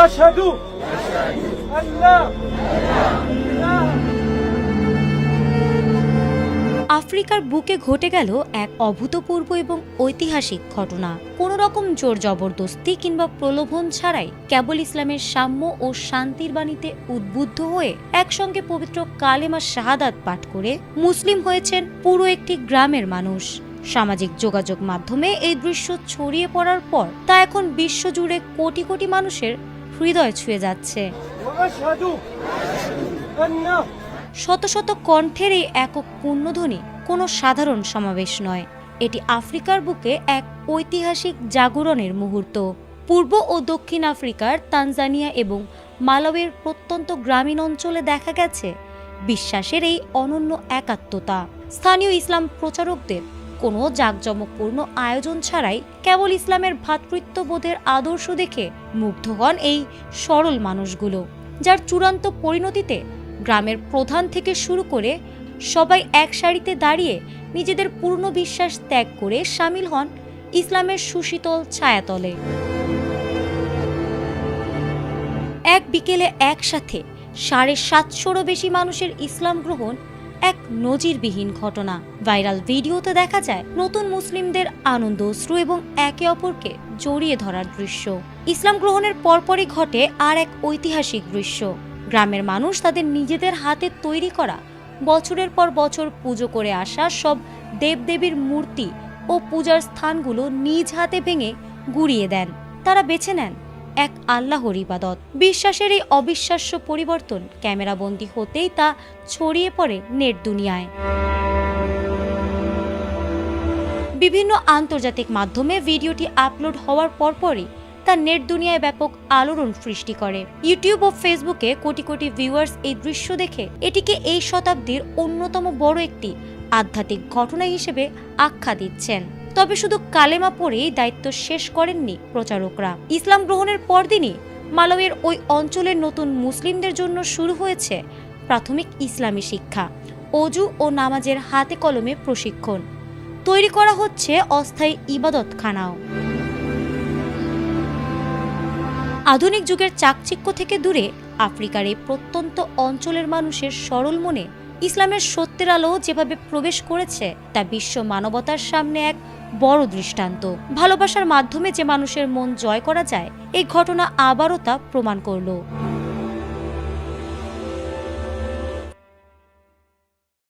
আশহাদু আল্লাহ আফ্রিকার বুকে ঘটে গেল এক অভূতপূর্ব এবং ঐতিহাসিক ঘটনা। কোনো রকম জোর জবরদস্তি কিংবা প্রলোভন ছাড়াই কেবল ইসলামের সাম্য ও শান্তির বাণীতে উদ্বুদ্ধ হয়ে একসঙ্গে পবিত্র কালেমা শাহাদাত পাঠ করে মুসলিম হয়েছেন পুরো একটি গ্রামের মানুষ। সামাজিক যোগাযোগ মাধ্যমে এই দৃশ্য ছড়িয়ে পড়ার পর তা এখন বিশ্বজুড়ে কোটি কোটি মানুষের হৃদয় ছুঁয়ে যাচ্ছে। আশহাদু আন্না শত শত কণ্ঠের এই একক পুণ্যধ্বনি কোনো সাধারণ সমাবেশ নয়, এটি আফ্রিকার বুকে এক ঐতিহাসিক জাগরণের মুহূর্ত। পূর্ব ও দক্ষিণ আফ্রিকার তানজানিয়া এবং মালাউইর প্রত্যন্ত গ্রামীণ অঞ্চলে দেখা গেছে বিশ্বাসের এই অনন্য একাত্মতা। স্থানীয় ইসলাম প্রচারকদের কোনো জাঁকজমকপূর্ণ আয়োজন ছাড়াই কেবল ইসলামের ভ্রাতৃত্ববোধের আদর্শ দেখে মুগ্ধ হন এই সরল মানুষগুলো, যার চূড়ান্ত পরিণতিতে গ্রামের প্রধান থেকে শুরু করে সবাই এক সারিতে দাঁড়িয়ে নিজেদের পূর্ণ বিশ্বাস ত্যাগ করে সামিল হন ইসলামের সুশীতল ছায়াতলে। এক বিকেলে একসাথে 750-ও বেশি মানুষের ইসলাম গ্রহণ এক নজিরবিহীন ঘটনা। ভাইরাল ভিডিওতে দেখা যায় নতুন মুসলিমদের আনন্দ অশ্রু এবং একে অপরকে জড়িয়ে ধরার দৃশ্য। ইসলাম গ্রহণের পরপরই ঘটে আর এক ঐতিহাসিক দৃশ্য। গ্রামের মানুষ তাদের নিজেদের হাতে তৈরি করা বছরের পর বছর পুজো করে আসা সব দেবদেবীর মূর্তি ও পূজার স্থানগুলো নিজ হাতে ভেঙে গুঁড়িয়ে দেন। তারা বেছে নেন এক আল্লাহর ইবাদত। বিশ্বাসের এই অবিশ্বাস্য পরিবর্তন ক্যামেরাবন্দী হতেই তা ছড়িয়ে পড়ে নেট দুনিয়ায়। বিভিন্ন আন্তর্জাতিক মাধ্যমে ভিডিওটি আপলোড হওয়ার পরপরই তা নেট দুনিয়ায় ব্যাপক আলোড়ন সৃষ্টি করে। ইউটিউব ও ফেসবুকে কোটি কোটি ভিউয়ার্স এই দৃশ্য দেখে এটিকে এই শতাব্দীর অন্যতম বড় একটি আধ্যাত্মিক ঘটনা হিসেবে আখ্যা দিচ্ছেন। তবে শুধু কালেমা পড়েই দায়িত্ব শেষ করেননি প্রচারকরা। ইসলাম গ্রহণের পরদিনই মালাউইর ওই অঞ্চলের নতুন মুসলিমদের জন্য শুরু হয়েছে প্রাথমিক ইসলামী শিক্ষা, অজু ও নামাজের হাতে কলমে প্রশিক্ষণ। তৈরি করা হচ্ছে অস্থায়ী ইবাদতখানাও। আধুনিক যুগের চাকচিক্য থেকে দূরে আফ্রিকার এই প্রত্যন্ত অঞ্চলের মানুষের সরল মনে ইসলামের সত্যের আলো যেভাবে প্রবেশ করেছে তা বিশ্ব মানবতার সামনে এক বড় দৃষ্টান্ত। ভালোবাসার মাধ্যমে যে মানুষের মন জয় করা যায়, এই ঘটনা আবারও তা প্রমাণ করল।